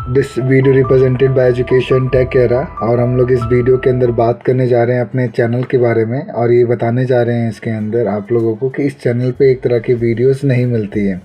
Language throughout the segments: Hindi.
This video represented by education tech era. और हम लोग इस वीडियो के अंदर बात करने जा रहे हैं अपने चैनल के बारे में, और ये बताने जा रहे हैं इसके अंदर आप लोगों को कि इस चैनल पे एक तरह की वीडियोस नहीं मिलती है।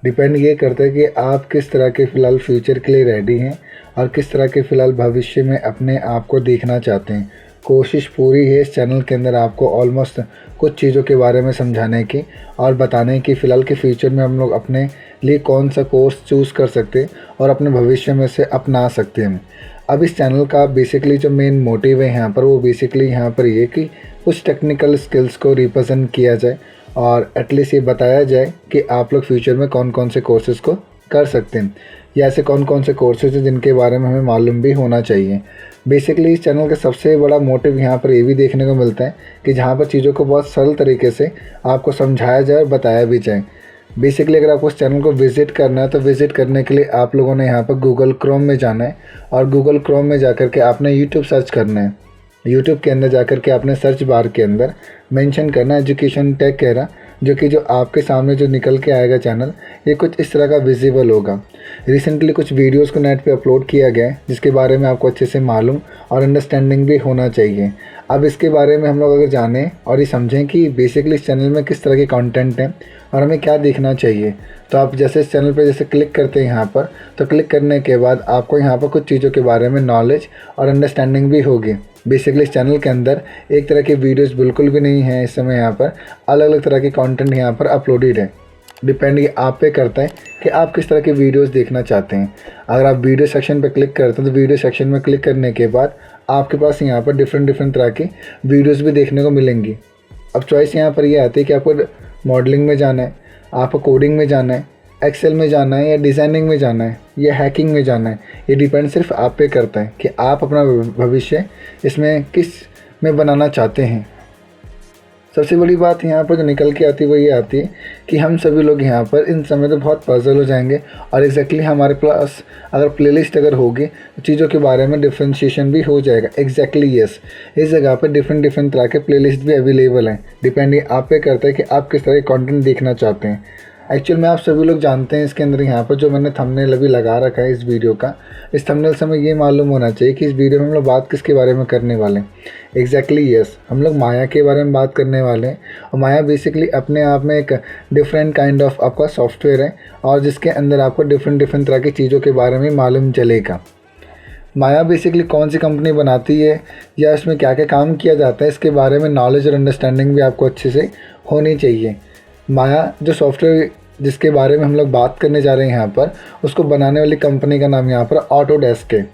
डिपेंड ये करता है कि आप किस तरह के फ़िलहाल फ्यूचर के लिए रेडी हैं और किस तरह के फ़िलहाल भविष्य में अपने आप को देखना चाहते हैं। कोशिश पूरी है इस चैनल के अंदर आपको ऑलमोस्ट कुछ चीज़ों के बारे में समझाने की और बताने की फ़िलहाल के फ्यूचर में हम लोग अपने लिए कौन सा कोर्स चूज़ कर सकते हैं और अपने भविष्य में से अपना सकते हैं। अब इस चैनल का बेसिकली जो मेन मोटिव है यहाँ पर, वो बेसिकली यहाँ पर ये कि कुछ टेक्निकल स्किल्स को रिप्रेजेंट किया जाए और एटलीस्ट ये बताया जाए कि आप लोग फ्यूचर में कौन कौन से कोर्सेज़ को कर सकते हैं या ऐसे कौन कौन से कोर्सेज हैं जिनके बारे में हमें मालूम भी होना चाहिए। बेसिकली इस चैनल का सबसे बड़ा मोटिव यहाँ पर ये भी देखने को मिलता है कि जहाँ पर चीज़ों को बहुत सरल तरीके से आपको समझाया जाए और बताया भी जाए। बेसिकली अगर आपको इस चैनल को विज़िट करना है तो विज़िट करने के लिए आप लोगों ने यहाँ पर गूगल क्रोम में जाना है और गूगल क्रोम में जाकर के आपने यूट्यूब सर्च करना है। यूट्यूब के अंदर जाकर के आपने सर्च बार के अंदर मेंशन करना है एजुकेशन टेक एरा, जो कि जो आपके सामने जो निकल के आएगा चैनल, ये कुछ इस तरह का विजिबल होगा। रिसेंटली कुछ वीडियोस को नेट पे अपलोड किया गया है जिसके बारे में आपको अच्छे से मालूम और अंडरस्टैंडिंग भी होना चाहिए। अब इसके बारे में हम लोग अगर जानें और ये समझें कि बेसिकली इस चैनल में किस तरह के कंटेंट हैं और हमें क्या देखना चाहिए, तो आप जैसे इस चैनल पे जैसे क्लिक करते हैं यहाँ पर, तो क्लिक करने के बाद आपको यहाँ पर कुछ चीज़ों के बारे में नॉलेज और अंडरस्टैंडिंग भी होगी। बेसिकली इस चैनल के अंदर एक तरह की वीडियोस बिल्कुल भी नहीं है इस समय। यहाँ पर अलग अलग तरह के कंटेंट यहाँ पर अपलोडेड है। डिपेंड ये आप पे करता है कि आप किस तरह की वीडियोस देखना चाहते हैं। अगर आप वीडियो सेक्शन पे क्लिक करते हैं तो वीडियो सेक्शन में क्लिक करने के बाद आपके पास यहाँ पर डिफरेंट तरह की वीडियोस भी देखने को मिलेंगी। अब चॉइस यहाँ पर ये आती है कि आपको मॉडलिंग में जाना है, आपको कोडिंग में जाना है, एक्सेल में जाना है, या डिज़ाइनिंग में जाना है, या हैकिंग में जाना है। ये डिपेंड सिर्फ आप पे करता है कि आप अपना भविष्य इसमें किस में बनाना चाहते हैं। सबसे बड़ी बात यहाँ पर जो निकल के आती है वो ये आती है कि हम सभी लोग यहाँ पर इन समय तो बहुत पजल हो जाएंगे और एग्जैक्टली हमारे पास अगर प्लेलिस्ट अगर होगी तो चीज़ों के बारे में डिफ्रेंशिएशन भी हो जाएगा। एग्जैक्टली यस, इस जगह पर डिफरेंट तरह के प्लेलिस्ट भी अवेलेबल हैं। डिपेंड ये आप पे करता है कि आप किस तरह के कंटेंट देखना चाहते हैं। एक्चुअल में आप सभी लोग जानते हैं इसके अंदर यहाँ पर जो मैंने थंबनेल अभी लगा रखा है इस वीडियो का, इस थंबनेल से हमें ये मालूम होना चाहिए कि इस वीडियो में हम लोग बात किसके बारे में करने वाले हैं। एग्जैक्टली यस, हम लोग माया के बारे में बात करने वाले हैं। और माया बेसिकली अपने आप में एक डिफरेंट काइंड ऑफ आपका सॉफ्टवेयर है और जिसके अंदर आपको डिफरेंट तरह की चीज़ों के बारे में मालूम चलेगा। माया बेसिकली कौन सी कंपनी बनाती है या उसमें क्या क्या काम किया जाता है, इसके बारे में नॉलेज और अंडरस्टैंडिंग भी आपको अच्छे से होनी चाहिए। माया जो सॉफ्टवेयर जिसके बारे में हम लोग बात करने जा रहे हैं यहाँ पर, उसको बनाने वाली कंपनी का नाम यहाँ पर ऑटोडेस्क है।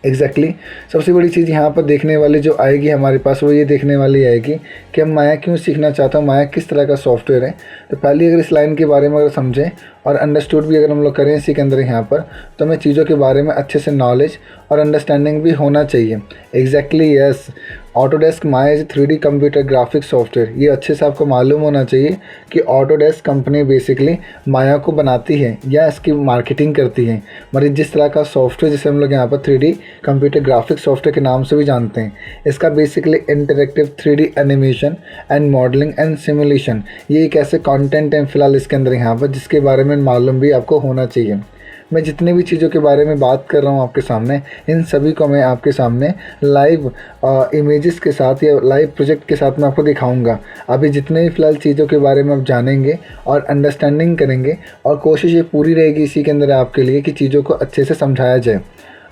एग्जैक्टली सबसे बड़ी चीज़ यहाँ पर देखने वाली जो आएगी हमारे पास, वो ये देखने वाली आएगी कि हम माया क्यों सीखना चाहता हूँ, माया किस तरह का सॉफ्टवेयर है। तो पहले अगर इस लाइन के बारे में अगर समझें और अंडरस्टूड भी अगर हम लोग करें इसी के अंदर यहाँ पर, तो हमें चीज़ों के बारे में अच्छे से नॉलेज और अंडरस्टैंडिंग भी होना चाहिए। Exactly yes, Autodesk Maya is 3D computer graphics software. ये अच्छे से आपको मालूम होना चाहिए कि ऑटोडेस्क कंपनी बेसिकली माया को बनाती है या इसकी मार्केटिंग करती है। मतलब जिस तरह का सॉफ्टवेयर जिसे हम लोग यहाँ पर 3D कंप्यूटर ग्राफिक्स सॉफ्टवेयर के नाम से भी जानते हैं, इसका basically interactive 3D animation and modelling and simulation, ये एक ऐसे कंटेंट है फिलहाल इसके अंदर यहाँ पर जिसके बारे में मालूम भी आपको होना चाहिए। मैं जितने भी चीज़ों के बारे में बात कर रहा हूँ आपके सामने, इन सभी को मैं आपके सामने लाइव इमेजेस के साथ या लाइव प्रोजेक्ट के साथ मैं आपको दिखाऊंगा। अभी जितने भी फ़िलहाल चीज़ों के बारे में आप जानेंगे और अंडरस्टैंडिंग करेंगे, और कोशिश ये पूरी रहेगी इसी के अंदर आपके लिए कि चीज़ों को अच्छे से समझाया जाए।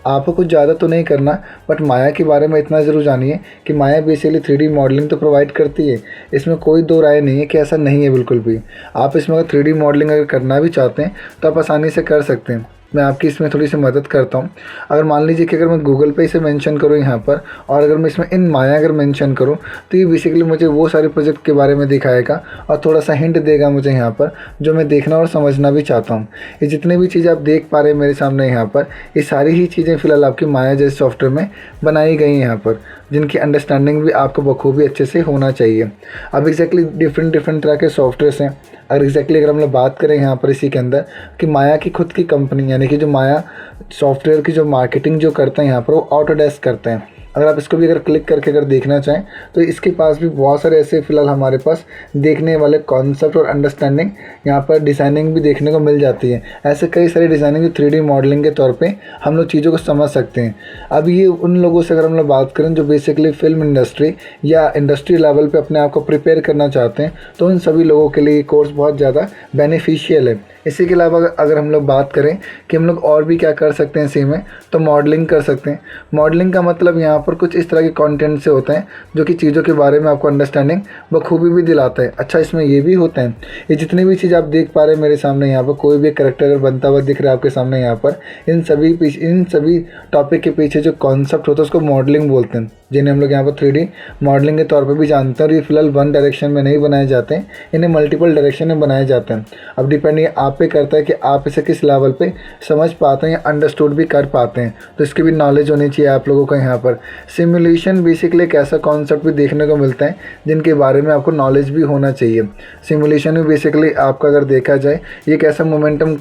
आपको कुछ ज़्यादा तो नहीं करना, बट माया के बारे में इतना ज़रूर जानिए कि माया बेसिकली 3D मॉडलिंग तो प्रोवाइड करती है। इसमें कोई दो राय नहीं है कि ऐसा नहीं है बिल्कुल भी। आप इसमें अगर 3D मॉडलिंग अगर करना भी चाहते हैं तो आप आसानी से कर सकते हैं। मैं आपकी इसमें थोड़ी सी मदद करता हूँ। अगर मान लीजिए कि अगर मैं गूगल पे इसे मेंशन करूँ यहाँ पर, और अगर मैं इसमें इन माया अगर मेंशन करूँ, तो ये बेसिकली मुझे वो सारे प्रोजेक्ट के बारे में दिखाएगा और थोड़ा सा हिंट देगा मुझे यहाँ पर, जो मैं देखना और समझना भी चाहता हूँ। ये जितने भी चीज़ें आप देख पा रहे हैं मेरे सामने यहाँ पर, ये सारी ही चीज़ें फ़िलहाल आपकी माया जैसे सॉफ्टवेयर में बनाई गई हैं यहाँ पर, जिनकी अंडरस्टैंडिंग भी आपको बखूबी अच्छे से होना चाहिए। अब एग्जैक्टली डिफरेंट तरह के सॉफ्टवेयर्स हैं। अगर हम लोग बात करें यहाँ पर इसी के अंदर कि माया की खुद की कंपनी, यानी कि जो माया सॉफ्टवेयर की जो मार्केटिंग जो करते हैं यहाँ पर, वो ऑटोडेस्क करते हैं। अगर आप इसको भी अगर क्लिक करके अगर देखना चाहें तो इसके पास भी बहुत सारे ऐसे फ़िलहाल हमारे पास देखने वाले कॉन्सेप्ट और अंडरस्टैंडिंग यहाँ पर डिज़ाइनिंग भी देखने को मिल जाती है। ऐसे कई सारी डिज़ाइनिंग जो 3D मॉडलिंग के तौर पे हम लोग चीज़ों को समझ सकते हैं। अब ये उन लोगों से अगर हम लोग बात करें जो बेसिकली फ़िल्म इंडस्ट्री या इंडस्ट्री लेवल पे अपने आप को प्रिपेयर करना चाहते हैं, तो उन सभी लोगों के लिए ये कोर्स बहुत ज़्यादा बेनिफिशियल है। इसी के अलावा अगर हम लोग बात करें कि हम लोग और भी क्या कर सकते हैं इसी में, तो मॉडलिंग कर सकते हैं। मॉडलिंग का मतलब यहाँ पर कुछ इस तरह के कंटेंट से होता है जो कि चीज़ों के बारे में आपको अंडरस्टैंडिंग बखूबी भी दिलाता है। अच्छा, इसमें ये भी होता है, ये जितनी भी चीज़ आप देख पा रहे हैं मेरे सामने यहाँ पर, कोई भी करेक्टर अगर बनता हुआ दिख रहा है आपके सामने यहाँ पर, इन सभी टॉपिक के पीछे जो कॉन्सेप्ट होता है उसको मॉडलिंग बोलते हैं, जिन्हें हम लोग यहाँ पर 3D मॉडलिंग के तौर पे भी जानते हैं। और ये फिलहाल वन डायरेक्शन में नहीं बनाए जाते हैं, इन्हें मल्टीपल डायरेक्शन में बनाए जाते हैं। अब डिपेंड ये आप पे करता है कि आप इसे किस लेवल पे समझ पाते हैं या अंडरस्टूड भी कर पाते हैं, तो इसकी भी नॉलेज होनी चाहिए आप लोगों को। यहाँ पर सिमुलेशन बेसिकली एक ऐसा कॉन्सेप्ट भी देखने को मिलता है जिनके बारे में आपको नॉलेज भी होना चाहिए। सिमुलेशन में बेसिकली आपका अगर देखा जाए ये एक ऐसा मोमेंटम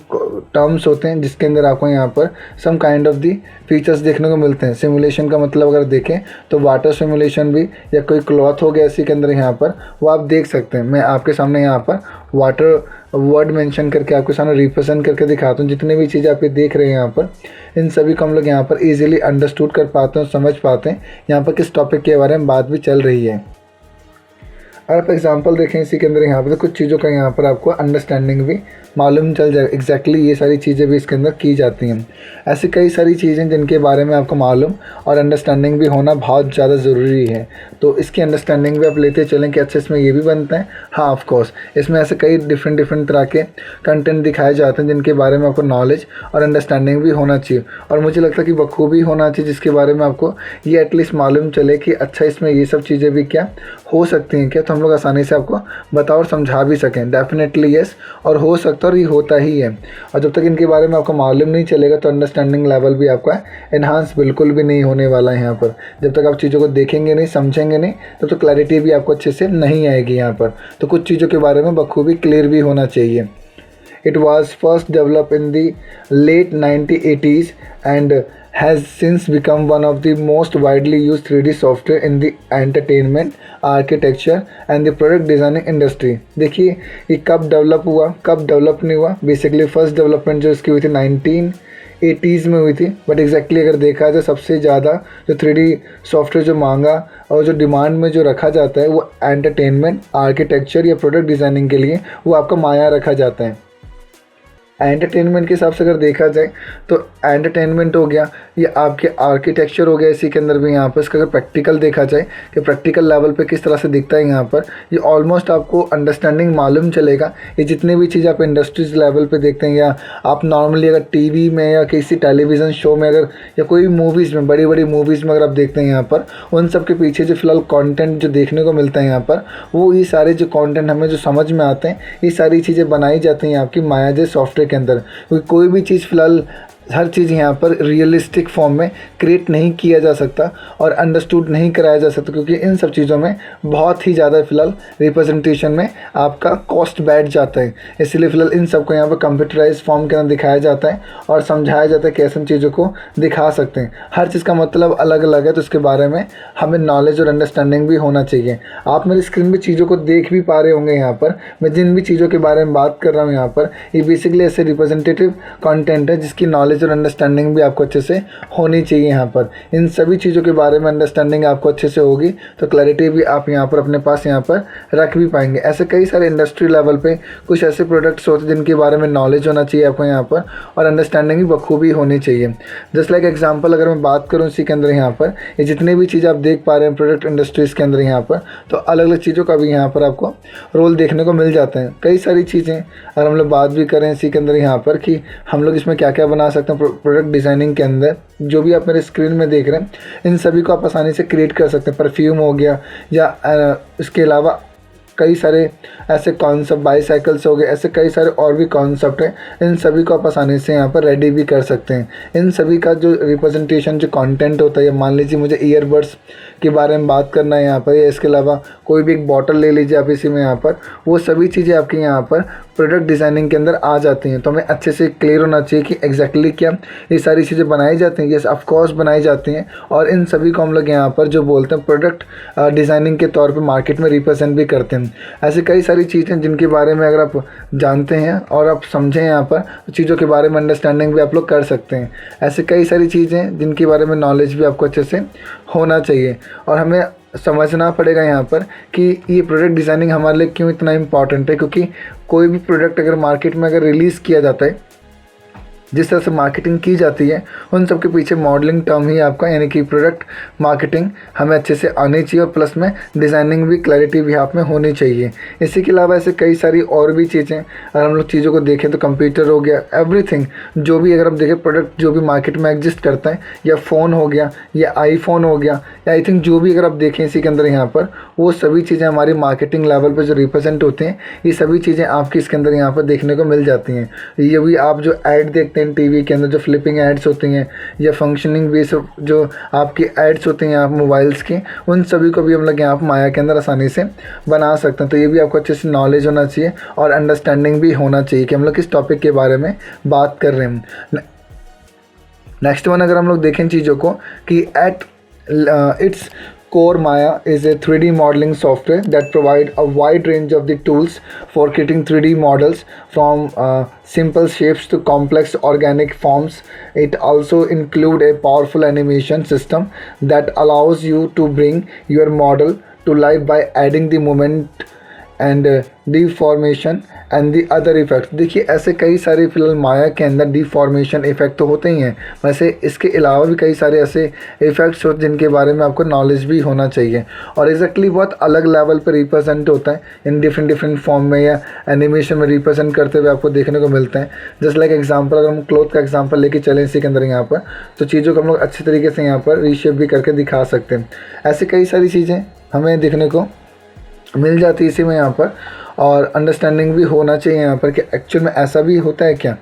टर्म्स होते हैं जिसके अंदर आपको यहाँ पर some kind of the features देखने को मिलते हैं। सिमुलेशन का मतलब अगर देखें तो वाटर सिमुलेशन भी, या कोई क्लॉथ हो गया इसी के अंदर यहाँ पर, वो आप देख सकते हैं। मैं आपके सामने यहाँ पर वाटर वर्ड मेंशन करके आपके सामने रिप्रेजेंट करके दिखाता हूँ। जितने भी चीज़ें आप ये देख रहे हैं यहाँ पर, इन सभी को हम लोग यहाँ पर इजीली अंडरस्टूड कर पाते हैं, समझ पाते हैं यहाँ पर किस टॉपिक के बारे में बात भी चल रही है। अगर आप एग्जांपल देखें इसी के अंदर यहाँ पर, तो कुछ चीज़ों का यहाँ पर आपको अंडरस्टैंडिंग भी मालूम चल जाए। एग्जैक्टली ये सारी चीज़ें भी इसके अंदर की जाती हैं। ऐसी कई सारी चीज़ें जिनके बारे में आपको मालूम और अंडरस्टैंडिंग भी होना बहुत ज़्यादा ज़रूरी है। तो इसकी अंडरस्टैंडिंग भी आप लेते चलें कि अच्छा इसमें ये भी बनता है। हाँ, ऑफ कोर्स इसमें ऐसे कई डिफरेंट तरह के कंटेंट दिखाए जाते हैं जिनके बारे में आपको नॉलेज और अंडरस्टैंडिंग भी होना चाहिए। और मुझे लगता है कि बखूबी होना चाहिए जिसके बारे में आपको ये एटलीस्ट मालूम चले कि अच्छा इसमें ये सब चीज़ें भी क्या हो सकती हैं क्या, तो हम लोग आसानी से आपको बता और समझा भी सकें। डेफिनेटली येस, और हो सकता और ये होता ही है। और जब तक इनके बारे में आपको मालूम नहीं चलेगा तो अंडरस्टैंडिंग लेवल भी आपका एनहांस बिल्कुल भी नहीं होने वाला है यहाँ पर। जब तक आप चीज़ों को देखेंगे नहीं, समझेंगे नहीं, तब तो क्लैरिटी भी आपको अच्छे से नहीं आएगी यहाँ पर। तो कुछ चीज़ों के बारे में बखूबी क्लियर भी होना चाहिए। It was first developed in the late 1980s and has since become one of the most widely used 3D software in the entertainment, architecture and the product designing industry। देखिए ये कब डेवलप हुआ, कब डेवलप नहीं हुआ। बेसिकली फर्स्ट डेवलपमेंट जो इसकी हुई थी 1980s में हुई थी, बट एग्जैक्टली अगर देखा जाए सबसे ज़्यादा जो 3D सॉफ्टवेयर जो मांगा और जो डिमांड में जो रखा जाता है वो एंटरटेनमेंट, आर्किटेक्चर या प्रोडक्ट डिज़ाइनिंग के लिए वो आपका माया रखा जाता है। एंटरटेनमेंट के हिसाब से अगर देखा जाए तो एंटरटेनमेंट हो गया, ये आपके आर्किटेक्चर हो गया। इसी के अंदर भी यहाँ पर इसका अगर प्रैक्टिकल देखा जाए कि प्रैक्टिकल लेवल पे किस तरह से दिखता है यहाँ पर, ये ऑलमोस्ट आपको अंडरस्टैंडिंग मालूम चलेगा। ये जितनी भी चीज़ आप इंडस्ट्रीज लेवल पे देखते हैं या आप नॉर्मली अगर टीवी में या किसी टेलीविज़न शो में अगर या कोई मूवीज़ में, बड़ी बड़ी मूवीज़ में अगर आप देखते हैं यहाँ पर, उन सब के पीछे जो फिलहाल कॉन्टेंट जो देखने को मिलता है यहाँ पर, वो ये सारे जो कॉन्टेंट हमें जो समझ में आते हैं, ये सारी चीज़ें बनाई जाती हैं आपकी मायाजय सॉफ्टवेयर के अंदर। कोई भी चीज़ फिलहाल हर चीज़ यहाँ पर रियलिस्टिक फॉर्म में क्रिएट नहीं किया जा सकता और अंडरस्टूड नहीं कराया जा सकता, क्योंकि इन सब चीज़ों में बहुत ही ज़्यादा फिलहाल रिप्रेजेंटेशन में आपका कॉस्ट बैठ जाता है। इसलिए फ़िलहाल इन सबको यहाँ पर कंप्यूटराइज फॉर्म के अंदर दिखाया जाता है और समझाया जाता है कैसे इन चीज़ों को दिखा सकते हैं। हर चीज़ का मतलब अलग अलग है, तो उसके बारे में हमें नॉलेज और अंडरस्टैंडिंग भी होना चाहिए। आप मेरी स्क्रीन पर चीज़ों को देख भी पा रहे होंगे। यहाँ पर मैं जिन भी चीज़ों के बारे में बात कर रहा हूँ यहाँ पर, ये बेसिकली ऐसे रिप्रेजेंटेटिव कॉन्टेंट है जिसकी नॉलेज और अंडरस्टैंडिंग भी आपको अच्छे से होनी चाहिए। यहाँ पर इन सभी चीज़ों के बारे में अंडरस्टैंडिंग आपको अच्छे से होगी तो क्लैरिटी भी आप यहाँ पर अपने पास यहाँ पर रख भी पाएंगे। ऐसे कई सारे इंडस्ट्री लेवल पे कुछ ऐसे प्रोडक्ट्स होते हैं जिनके बारे में नॉलेज होना चाहिए आपको यहाँ पर और अंडरस्टैंडिंग भी बखूबी होनी चाहिए। जस्ट लाइक एग्जाम्पल अगर मैं बात करूँ इसी के अंदर यहाँ पर, ये जितनी भी चीज़ें आप देख पा रहे हैं प्रोडक्ट इंडस्ट्रीज़ के अंदर यहाँ पर, तो अलग अलग चीज़ों का भी यहाँ पर आपको रोल देखने को मिल जाता है। कई सारी चीज़ें अगर हम लोग बात भी करें इसी के अंदर यहाँ पर कि हम लोग इसमें क्या क्या बना सकते हैं प्रोडक्ट डिज़ाइनिंग के अंदर, जो भी आप मेरे स्क्रीन में देख रहे हैं इन सभी को आप आसानी से क्रिएट कर सकते हैं। परफ्यूम हो गया या इसके अलावा कई सारे ऐसे कॉन्सेप्ट, बाईसाइकिल्स हो गए, ऐसे कई सारे और भी कॉन्सेप्ट हैं। इन सभी को आप आसानी से यहाँ पर रेडी भी कर सकते हैं। इन सभी का जो रिप्रेजेंटेशन जो कंटेंट होता है, या मान लीजिए मुझे ईयरबड्स के बारे में बात करना है यहाँ पर, या इसके अलावा कोई भी एक बॉटल ले लीजिए आप इसी में यहाँ पर, वो सभी चीज़ें आपके यहाँ पर प्रोडक्ट डिज़ाइनिंग के अंदर आ जाती हैं। तो हमें अच्छे से क्लियर होना चाहिए कि एग्जैक्टली क्या ये सारी चीज़ें बनाई जाती हैं। यस ऑफ कोर्स बनाई जाती हैं, और इन सभी को हम लोग यहाँ पर जो बोलते हैं प्रोडक्ट डिज़ाइनिंग के तौर पे मार्केट में रिप्रेजेंट भी करते हैं। ऐसी कई सारी चीज़ें जिनके बारे में अगर आप जानते हैं और आप समझें यहाँ पर, तो चीज़ों के बारे में अंडरस्टैंडिंग भी आप लोग कर सकते हैं। ऐसे कई सारी चीज़ें जिनके बारे में नॉलेज भी आपको अच्छे से होना चाहिए, और हमें समझना पड़ेगा यहाँ पर कि ये प्रोडक्ट डिज़ाइनिंग हमारे लिए क्यों इतना इम्पॉर्टेंट है। क्योंकि कोई भी प्रोडक्ट अगर मार्केट में अगर रिलीज़ किया जाता है, जिस तरह से मार्केटिंग की जाती है, उन सब के पीछे मॉडलिंग टर्म ही आपका यानी कि प्रोडक्ट मार्केटिंग हमें अच्छे से आनी चाहिए, और प्लस में डिज़ाइनिंग भी क्लैरिटी भी आप में होनी चाहिए। इसी के अलावा ऐसे कई सारी और भी चीज़ें अगर हम लोग चीज़ों को देखें तो कंप्यूटर हो गया, एवरीथिंग जो भी अगर आप देखें प्रोडक्ट जो भी मार्केट में एग्जिस्ट करता है, या फ़ोन हो गया या आईफोन हो गया, या आई थिंक जो भी अगर आप देखें इसी के अंदर यहाँ पर, वो सभी चीज़ें हमारी मार्केटिंग लेवल पर जो रिप्रेजेंट होते हैं, ये सभी चीज़ें आपकी इसके अंदर यहाँ पर देखने को मिल जाती हैं। ये भी आप जो ऐड देखते हैं टीवी के अंदर, जो फ्लिपिंग एड्स होती हैं या फंक्शनिंग बेस जो आपकी एड्स होती हैं आप मोबाइल्स की, उन सभी को भी हम लोग यहाँ पर माया के अंदर आसानी से बना सकते हैं। तो ये भी आपको अच्छे से नॉलेज होना चाहिए और अंडरस्टैंडिंग भी होना चाहिए कि हम लोग किस टॉपिक के बारे में बात कर रहे हैं। नेक्स्ट वन अगर हम लोग देखें चीज़ों को कि at its core, Maya is a 3D modeling software that provide a wide range of the tools for creating 3D models from simple shapes to complex organic forms. It also include a powerful animation system that allows you to bring your model to life by adding the movement and deformation and the other effects. देखिए ऐसे कई सारे फिलहाल माया के अंदर डिफॉर्मेशन इफ़ेक्ट तो होते ही हैं, वैसे इसके अलावा भी कई सारे ऐसे इफ़ेक्ट्स होते जिनके बारे में आपको नॉलेज भी होना चाहिए, और एग्जैक्टली बहुत अलग लेवल पर रिप्रेजेंट होता है इन डिफरेंट फॉर्म में या एनिमेशन में रिप्रेजेंट करते हुए आपको देखने को मिलता है। जस्ट लाइक एग्जाम्पल अगर हम क्लोथ का एग्जाम्पल लेके चलें इसी के अंदर यहाँ पर, तो चीज़ों को हम लोग अच्छे तरीके से यहाँ पर रीशेप भी करके दिखा सकते हैं। ऐसे कई सारी चीज़ें हमें देखने को मिल जाती है इसी में यहाँ पर, और अंडरस्टैंडिंग भी होना चाहिए यहाँ पर कि एक्चुअल में ऐसा भी होता है क्या।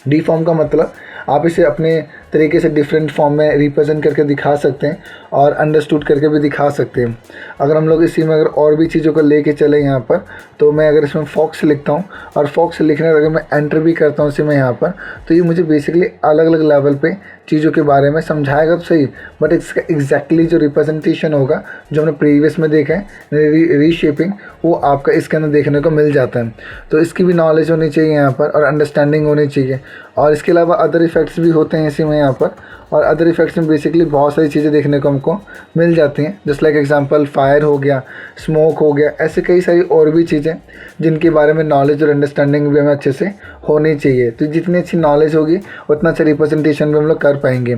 डिफॉर्म का मतलब आप इसे अपने तरीके से डिफरेंट फॉर्म में रिप्रेजेंट करके दिखा सकते हैं और अंडरस्टूड करके भी दिखा सकते हैं। अगर हम लोग इसी में अगर और भी चीज़ों को लेके चले यहाँ पर, तो मैं अगर इसमें फॉक्स लिखता हूँ और फॉक्स लिखने अगर मैं एंटर भी करता हूँ इसी में यहाँ पर, तो ये मुझे बेसिकली अलग अलग लेवल पे चीज़ों के बारे में समझाएगा तो सही, बट इसका एग्जैक्टली जो रिप्रेजेंटेशन होगा जो हमने प्रीवियस में देखा है रीशेपिंग, वो आपका इसके अंदर देखने को मिल जाता है। तो इसकी भी नॉलेज होनी चाहिए यहाँ पर और अंडरस्टैंडिंग होनी चाहिए। और इसके अलावा अदर इफ़ेक्ट्स भी होते हैं इसी में यहाँ पर, और अदर इफ़ेक्ट्स में बेसिकली बहुत सारी चीज़ें देखने को हमको मिल जाती हैं। जस्ट लाइक एग्जांपल फायर हो गया, स्मोक हो गया, ऐसे कई सारी और भी चीज़ें जिनके बारे में नॉलेज और अंडरस्टैंडिंग भी हमें अच्छे से होनी चाहिए। तो जितनी अच्छी नॉलेज होगी उतना अच्छा रिप्रेजेंटेशन भी हम लोग कर पाएंगे।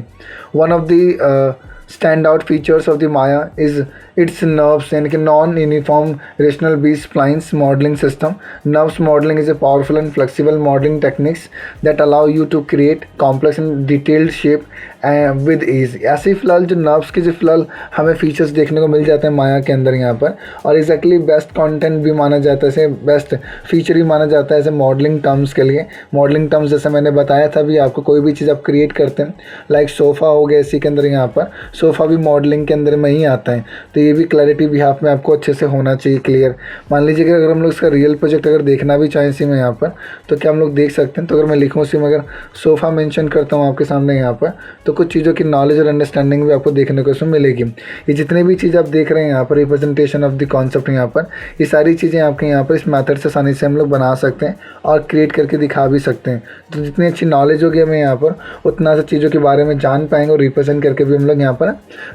One of the stand out features of the Maya is its NURBS यानी कि non uniform rational B splines modelling system. NURBS modelling is a powerful and flexible modelling techniques that allow you to create complex and detailed shape with ease. ऐसे ही फिलहाल जो नर्व्स के जो फिलहाल हमें फीचर्स देखने को मिल जाते हैं माया के अंदर यहाँ पर, और एग्जैक्टली बेस्ट कंटेंट भी माना जाता है, ऐसे बेस्ट फीचर भी माना जाता है ऐसे मॉडलिंग टर्म्स के लिए। मॉडलिंग टर्म्स जैसे मैंने बताया था भी आपको, कोई भी चीज़ आप क्रिएट करते हैं लाइक सोफ़ा हो गया इसी के अंदर यहाँ पर, सोफ़ा भी मॉडलिंग के अंदर में ही आता है। तो ये भी क्लैरिटी भी हाथ में आपको अच्छे से होना चाहिए क्लियर। मान लीजिए कि अगर हम लोग इसका रियल प्रोजेक्ट अगर देखना भी चाहें इसी में यहाँ पर, तो क्या हम लोग देख सकते हैं। तो अगर मैं लिखूँ इसी में अगर सोफ़ा मेंशन करता हूँ आपके सामने यहाँ पर, तो कुछ चीज़ों की नॉलेज और अंडरस्टैंडिंग भी आपको देखने को इसमें मिलेगी। ये जितने भी चीज़ आप देख रहे हैं यहाँ पर, रिप्रेजेंटेशन ऑफ द कॉन्सेप्ट यहाँ पर, ये सारी चीज़ें आपके यहाँ पर इस मेथड से आसानी से हम लोग बना सकते हैं और क्रिएट करके दिखा भी सकते हैं। तो जितनी अच्छी नॉलेज होगी हमें यहाँ पर, उतना सा चीज़ों के बारे में जान पाएंगे और रिप्रेजेंट करके भी हम लोग यहाँ पर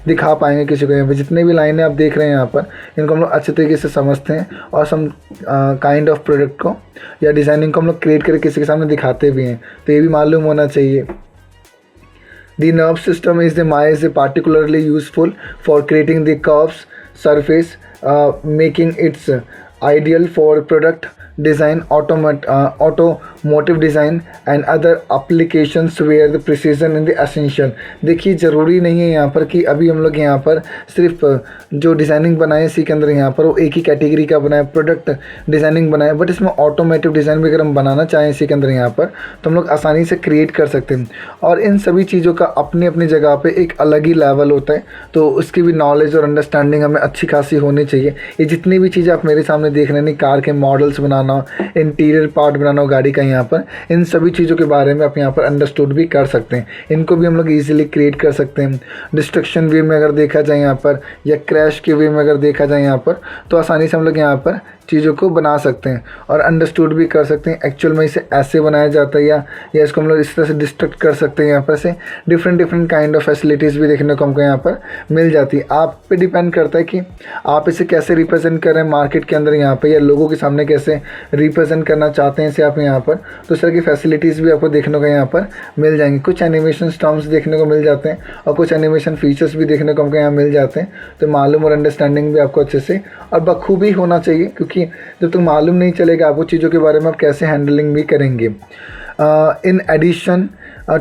दिखा पाएंगे किसी को। यहाँ पर जितने भी लाइनें आप देख रहे हैं यहाँ पर, इनको हम लोग अच्छे तरीके से समझते हैं और सम काइंड ऑफ प्रोडक्ट को या डिज़ाइनिंग को हम लोग क्रिएट करके किसी के सामने दिखाते भी हैं। तो ये भी मालूम होना चाहिए। The nerve system is the Maya is particularly useful for creating the curves surface, making it ideal for product design, motive design and other applications where the precision in the essential. देखिए ज़रूरी नहीं है यहाँ पर कि अभी हम लोग यहाँ पर सिर्फ जो डिज़ाइनिंग बनाए इसी के अंदर यहाँ पर वो एक ही कैटेगरी का बनाए, प्रोडक्ट डिज़ाइनिंग बनाए, बट इसमें ऑटोमेटिव डिज़ाइन भी अगर हम बनाना चाहें इसी के अंदर यहाँ पर तो हम लोग आसानी से क्रिएट कर सकते हैं। और इन सभी चीज़ों का अपनी अपनी जगह पे एक अलग ही लेवल होता है, तो उसकी भी नॉलेज और अंडरस्टैंडिंग हमें अच्छी खासी होनी चाहिए। ये जितनी भी चीज़ें आप मेरे सामने देख रहे हैं, कार के मॉडल्स बनाना, इंटीरियर पार्ट बनाना गाड़ी का, यहाँ पर इन सभी चीज़ों के बारे में आप यहाँ पर अंडरस्टूड भी कर सकते हैं। इनको भी हम लोग ईजिली क्रिएट कर सकते हैं। डिस्ट्रक्शन वे में अगर देखा जाए यहाँ पर, या क्रैश के वे में अगर देखा जाए यहाँ पर, तो आसानी से हम लोग यहाँ पर चीज़ों को बना सकते हैं और अंडरस्टूड भी कर सकते हैं। एक्चुअल में इसे ऐसे बनाया जाता है या इसको हम लोग इस तरह से डिस्ट्रक्ट कर सकते हैं। यहाँ पर से डिफरेंट काइंड ऑफ फैसिलिटीज़ भी देखने को हमको यहाँ पर मिल जाती है। आप पे डिपेंड करता है कि आप इसे कैसे रिप्रेजेंट कर रहे हैं मार्केट के अंदर यहाँ पर, या लोगों के सामने कैसे रिप्रेजेंट करना चाहते हैं इसे आप यहाँ पर। तो इस तरह की फैसिलिटीज़ भी आपको देखने को यहाँ पर मिल जाएंगी। कुछ एनिमेशन टर्म्स देखने को मिल जाते हैं और कुछ एनिमेशन फीचर्स भी देखने को हमको यहाँ मिल जाते हैं। तो मालूम और अंडरस्टैंडिंग भी आपको अच्छे से और बखूबी होना चाहिए, क्योंकि जब तक मालूम नहीं चलेगा आपको चीज़ों के बारे में आप कैसे हैंडलिंग भी करेंगे। In addition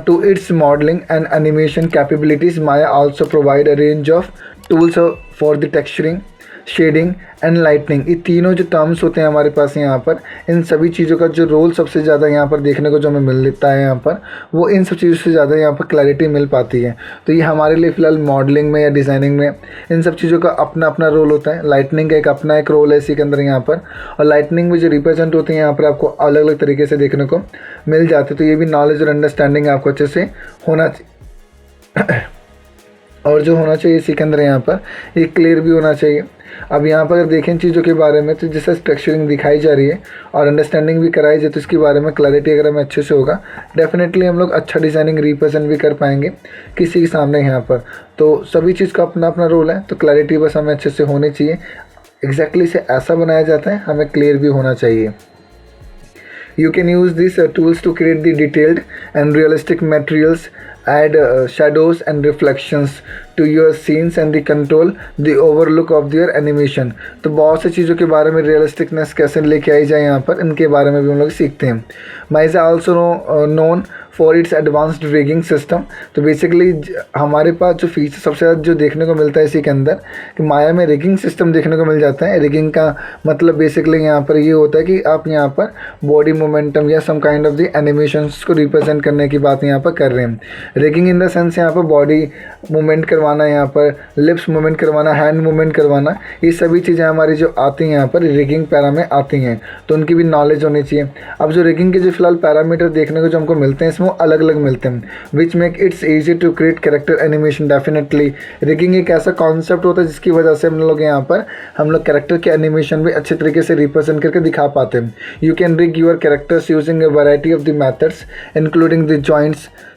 to its modeling and animation capabilities, Maya also provide a range of tools for the texturing, shading and lightning. ये तीनों जो टर्म्स होते हैं हमारे पास यहाँ पर, इन सभी चीज़ों का जो रोल सबसे ज़्यादा यहाँ पर देखने को जो हमें मिलता है यहाँ पर, वो इन सब चीज़ों से ज़्यादा यहाँ पर क्लैरिटी मिल पाती है। तो ये हमारे लिए फ़िलहाल मॉडलिंग में या डिज़ाइनिंग में इन सब चीज़ों का अपना अपना रोल होता है। लाइटनिंग का अपना एक रोल है इसी के अंदर यहाँ पर, और लाइटनिंग में जो रिप्रेजेंट होते हैं यहाँ पर आपको अलग अलग तरीके से देखने को मिल जाते हैं। तो ये भी नॉलेज और अंडरस्टैंडिंग आपको अच्छे से होना चाहिए और जो होना चाहिए इसी के अंदर यहाँ पर ये क्लियर भी होना चाहिए। अब यहाँ पर अगर देखें चीज़ों के बारे में, तो जैसे स्ट्रक्चरिंग दिखाई जा रही है और अंडरस्टैंडिंग भी कराई जाए, तो इसके बारे में क्लैरिटी अगर हमें अच्छे से होगा, डेफिनेटली हम लोग अच्छा डिज़ाइनिंग रिप्रेजेंट भी कर पाएंगे किसी के सामने यहाँ पर। तो सभी चीज़ का अपना अपना रोल है, तो क्लैरिटी बस हमें अच्छे से होनी चाहिए। एग्जैक्टली से ऐसा बनाया जाता है, हमें क्लियर भी होना चाहिए। You can use these tools to create the detailed and realistic materials, add shadows and reflections to your scenes and the control the overlook of their animation। तो बहुत सी चीज़ों के बारे में रियलिस्टिकनेस कैसे लेके आई जाए यहाँ पर, इनके बारे में भी हम लोग सीखते हैं। Maya also known for its advanced rigging system. तो बेसिकली हमारे पास जो फीचर सबसे ज़्यादा जो देखने को मिलता है इसी के अंदर, कि माया में रिगिंग सिस्टम देखने को मिल जाता है। रिगिंग का मतलब बेसिकली यहाँ पर ये होता है कि आप यहाँ पर बॉडी मोमेंटम या some kind of the animations को रिप्रेजेंट करने की बात यहाँ पर कर रहे हैं। रिगिंग इन द सेंस यहाँ पर बॉडी मूवमेंट करवाना, यहाँ पर लिप्स मूवमेंट करवाना, हैंड मूवमेंट करवाना, ये सभी चीज़ें हमारी जो आती हैं यहाँ पर रिगिंग पैरा में आती हैं, तो उनकी भी नॉलेज होनी चाहिए। अब जो रिगिंग के जो फिलहाल पैरामीटर देखने को जो हमको मिलते हैं, इसमें अलग अलग मिलते हैं, which make its easy to create character animation. Definitely rigging एक ऐसा कॉन्सेप्ट होता है जिसकी वजह से हम लोग यहाँ पर कैरेक्टर के एनिमेशन भी अच्छे तरीके से रिप्रेजेंट करके दिखा पाते हैं। You can rig your characters using a variety of the methods including the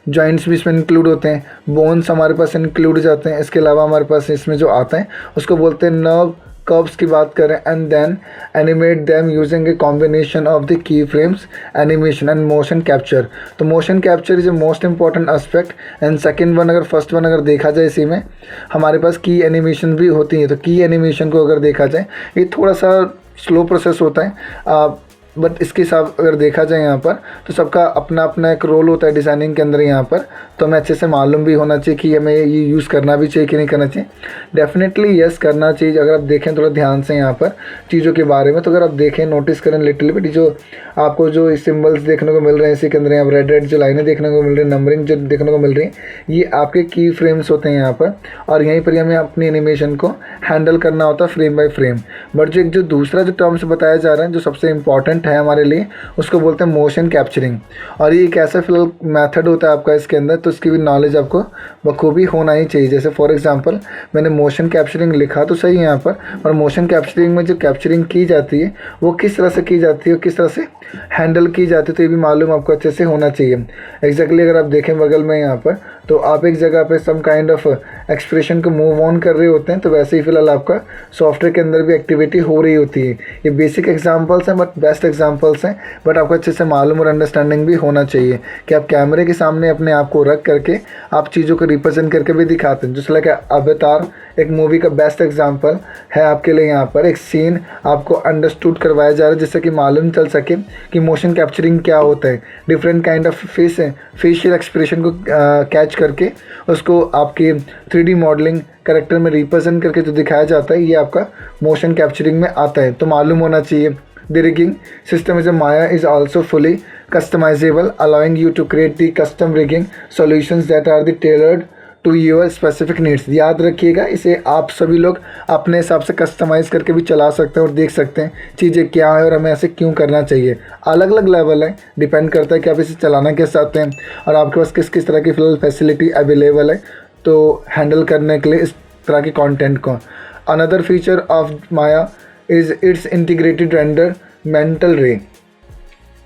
joints भी इसमें इंक्लूड होते हैं, बोन्स हमारे पास इंक्लूड जाते हैं। इसके अलावा हमारे पास इसमें जो आता है उसको बोलते हैं नर्व कर्व्स की बात करें, and then animate them using a combination of the key frames animation and motion capture. तो motion capture is a most important aspect. And second one, अगर फर्स्ट वन अगर देखा जाए, इसी में हमारे पास की एनिमेशन भी होती है। तो की एनिमेशन को अगर देखा जाए, ये थोड़ा सा स्लो प्रोसेस होता है, बट इसके हिसाब अगर देखा जाए यहाँ पर, तो सबका अपना अपना एक रोल होता है डिज़ाइनिंग के अंदर यहाँ पर। तो हमें अच्छे से मालूम भी होना चाहिए कि हमें ये यूज़ करना भी चाहिए कि नहीं करना चाहिए। डेफिनेटली यस करना चाहिए। अगर आप देखें थोड़ा ध्यान से यहाँ पर चीज़ों के बारे में, तो अगर आप देखें, नोटिस करें लिटिल बिट, जो आपको जो सिम्बल्स देखने को मिल रहे हैं इसी के अंदर, यहाँ रेड जो लाइनें देखने को मिल रही है, नंबरिंग जो देखने को मिल रही है, ये आपके की फ्रेम्स होते हैं यहाँ पर, और यहीं पर हमें अपनी एनिमेशन को हैंडल करना होता है फ्रेम बाय फ्रेम। बट जो दूसरा जो टर्म्स बताया जा रहा है, जो सबसे इंपॉर्टेंट है हमारे लिए, उसको बोलते हैं मोशन कैप्चरिंग। और ये एक ऐसा फिलहाल मेथड होता है आपका इसके अंदर, तो उसकी भी नॉलेज आपको बखूबी होना ही चाहिए। जैसे फॉर एग्जांपल मैंने मोशन कैप्चरिंग लिखा तो सही है यहाँ पर, और मोशन कैप्चरिंग में जो कैप्चरिंग की जाती है वो किस तरह से की जाती है और किस तरह से हैंडल की जाती है, तो ये भी मालूम आपको अच्छे से होना चाहिए। एग्जैक्टली अगर आप देखें बगल में यहाँ पर, तो आप एक जगह पे सम काइंड ऑफ एक्सप्रेशन को मूव ऑन कर रहे होते हैं, तो वैसे ही फ़िलहाल आपका सॉफ्टवेयर के अंदर भी एक्टिविटी हो रही होती है। ये बेसिक एग्जांपल्स हैं बट बेस्ट एग्जांपल्स हैं, बट आपको अच्छे से मालूम और अंडरस्टैंडिंग भी होना चाहिए कि आप कैमरे के सामने अपने आप को रख करके आप चीज़ों को रिप्रेजेंट करके भी दिखाते हैं। जैसे लाइक अवतार एक मूवी का बेस्ट एग्जांपल है आपके लिए। यहाँ पर एक सीन आपको अंडरस्टूड करवाया जा रहा है जिससे कि मालूम चल सके कि मोशन कैप्चरिंग क्या होता है। Different kind of facial expression को कैच करके उसको आपके 3D मॉडलिंग करेक्टर में रिप्रेजेंट करके जो दिखाया जाता है, ये आपका मोशन कैप्चरिंग में आता है। तो मालूम होना चाहिए the rigging system is a Maya is also fully customizable, allowing you to create the custom rigging solutions that are the tailored to your specific needs। याद रखिएगा, इसे आप सभी लोग अपने हिसाब से कस्टमाइज करके भी चला सकते हैं और देख सकते हैं चीज़ें क्या है और हमें ऐसे क्यों करना चाहिए। अलग अलग लेवल है, डिपेंड करता है कि आप इसे चलाना कैसे चाहते हैं और आपके पास किस किस तरह की फ़िलहाल फैसिलिटी अवेलेबल है तो हैंडल करने के लिए इस तरह के कंटेंट को। Another feature of Maya is it's integrated render mental रे।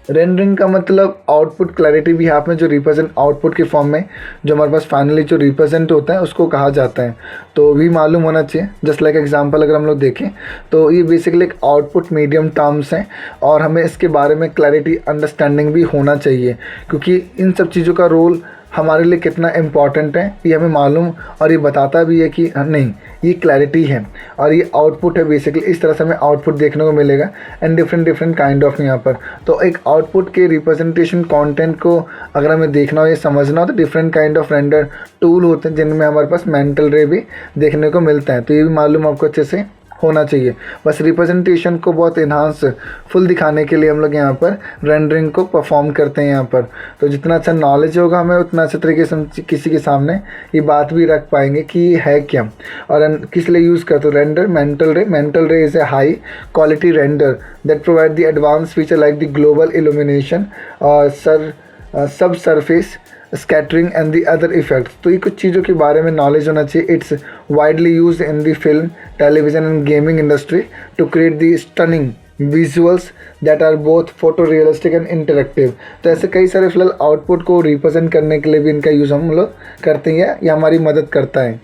रेंडरिंग का मतलब आउटपुट क्लैरिटी भी यहाँ में जो रिप्रेजेंट आउटपुट के फॉर्म में जो हमारे पास फाइनली जो रिप्रेजेंट होता है उसको कहा जाता है, तो भी मालूम होना चाहिए। जस्ट लाइक एग्जांपल अगर हम लोग देखें तो ये बेसिकली एक आउटपुट मीडियम टर्म्स हैं और हमें इसके बारे में क्लैरिटी अंडरस्टैंडिंग भी होना चाहिए, क्योंकि इन सब चीज़ों का रोल हमारे लिए कितना इम्पॉर्टेंट है ये हमें मालूम और ये बताता भी है कि नहीं ये क्लैरिटी है और ये आउटपुट है। बेसिकली इस तरह से हमें आउटपुट देखने को मिलेगा एंड डिफरेंट काइंड ऑफ यहाँ पर। तो एक आउटपुट के रिप्रेजेंटेशन कंटेंट को अगर हमें देखना हो या समझना हो तो different kind of render tool होते हैं जिनमें हमारे पास मेंटल रे भी देखने को मिलता है। तो ये भी मालूम आपको अच्छे से होना चाहिए। बस रिप्रेजेंटेशन को बहुत इन्हांस फुल दिखाने के लिए हम लोग यहाँ पर रेंडरिंग को परफॉर्म करते हैं यहाँ पर। तो जितना अच्छा नॉलेज होगा हमें उतना अच्छे तरीके से किसी के सामने ये बात भी रख पाएंगे कि ये है क्या और किस लिए यूज़ करते हो। रेंडर मेंटल रे is a high quality render that provide the advance feature like the global illumination और सब surface scattering and the other effects. तो ये कुछ चीज़ों के बारे में नॉलेज होना चाहिए। It's widely use in the film, television and gaming industry to create the stunning visuals that are both photo realistic and interactive. तो ऐसे कई सारे फिलहाल आउटपुट को रिप्रेजेंट करने के लिए भी इनका यूज़ हम लोग करते हैं, यह हमारी मदद करता है।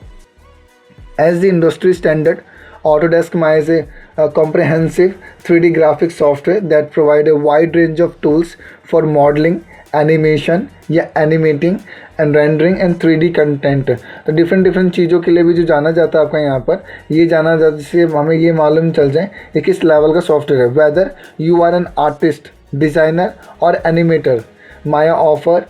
As the industry standard, Autodesk Maya is a comprehensive 3D graphics software that provide a wide range of tools for modeling, animation या animating and rendering and 3D content। तो डिफरेंट चीज़ों के लिए भी जो जाना जाता है आपका यहाँ पर ये जाना जाता है जिससे हमें ये मालूम चल जाए ये किस लेवल का सॉफ्टवेयर है। Whether you are an artist, designer और animator, Maya offer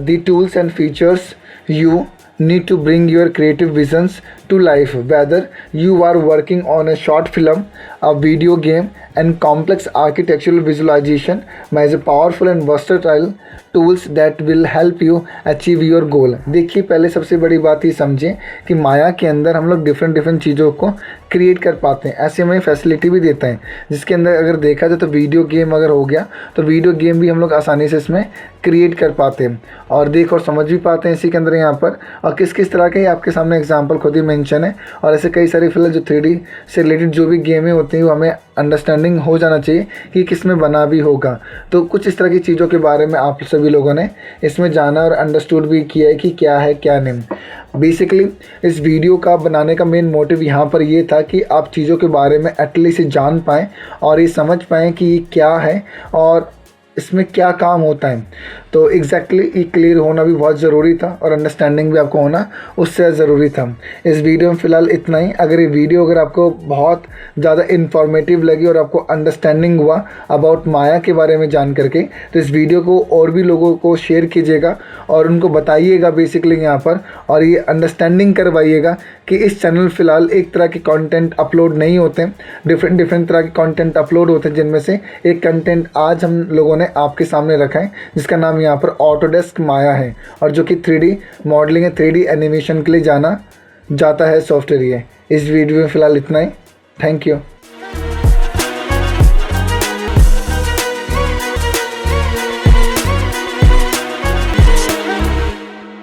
the tools and features you need to bring your creative visions to life, whether you are working on a short film, a video game and complex architectural visualization. Maya is a powerful and versatile tools that will help you achieve your goal। देखिए पहले सबसे बड़ी बात ये समझें कि माया के अंदर हम लोग डिफरेंट चीज़ों को क्रिएट कर पाते हैं, ऐसे हमें फैसिलिटी भी देता है जिसके अंदर अगर देखा जाए तो वीडियो गेम अगर हो गया तो वीडियो गेम भी हम लोग आसानी से इसमें क्रिएट कर पाते हैं और देख और समझ भी पाते हैं इसी के अंदर यहाँ पर। और किस किस तरह के आपके सामने एग्जांपल खुद ही मेंशन है और ऐसे कई सारे फिलहाल जो 3D से रिलेटेड जो भी गेमें होती हैं वो हमें अंडरस्टैंडिंग हो जाना चाहिए कि किस में बना भी होगा। तो कुछ इस तरह की चीज़ों के बारे में आप सभी लोगों ने इसमें जाना और अंडरस्टूड भी किया है कि क्या है क्या नहीं। बेसिकली इस वीडियो का बनाने का मेन मोटिव यहाँ पर ये था कि आप चीज़ों के बारे में एटलीस्ट जान पाएँ और ये समझ पाएँ कि ये क्या है और इसमें क्या काम होता है। तो एग्जैक्टली ये क्लियर होना भी बहुत ज़रूरी था और अंडरस्टैंडिंग भी आपको होना उससे ज़रूरी था। इस वीडियो में फ़िलहाल इतना ही। अगर ये वीडियो अगर आपको बहुत ज़्यादा इन्फॉर्मेटिव लगी और आपको अंडरस्टैंडिंग हुआ अबाउट माया के बारे में जान करके तो इस वीडियो को और भी लोगों को शेयर कीजिएगा और उनको बताइएगा बेसिकली यहाँ पर और ये अंडरस्टैंडिंग करवाइएगा कि इस चैनल फ़िलहाल एक तरह के कंटेंट अपलोड नहीं होते, डिफरेंट तरह के कंटेंट अपलोड होते हैं जिनमें से एक कंटेंट आज हम लोगों ने आपके सामने रखा है जिसका नाम यहाँ पर ऑटोडेस्क माया है और जो कि 3D मॉडलिंग है, 3D एनिमेशन के लिए जाना जाता है सॉफ्टवेयर। ये इस वीडियो में फ़िलहाल इतना ही। Thank you.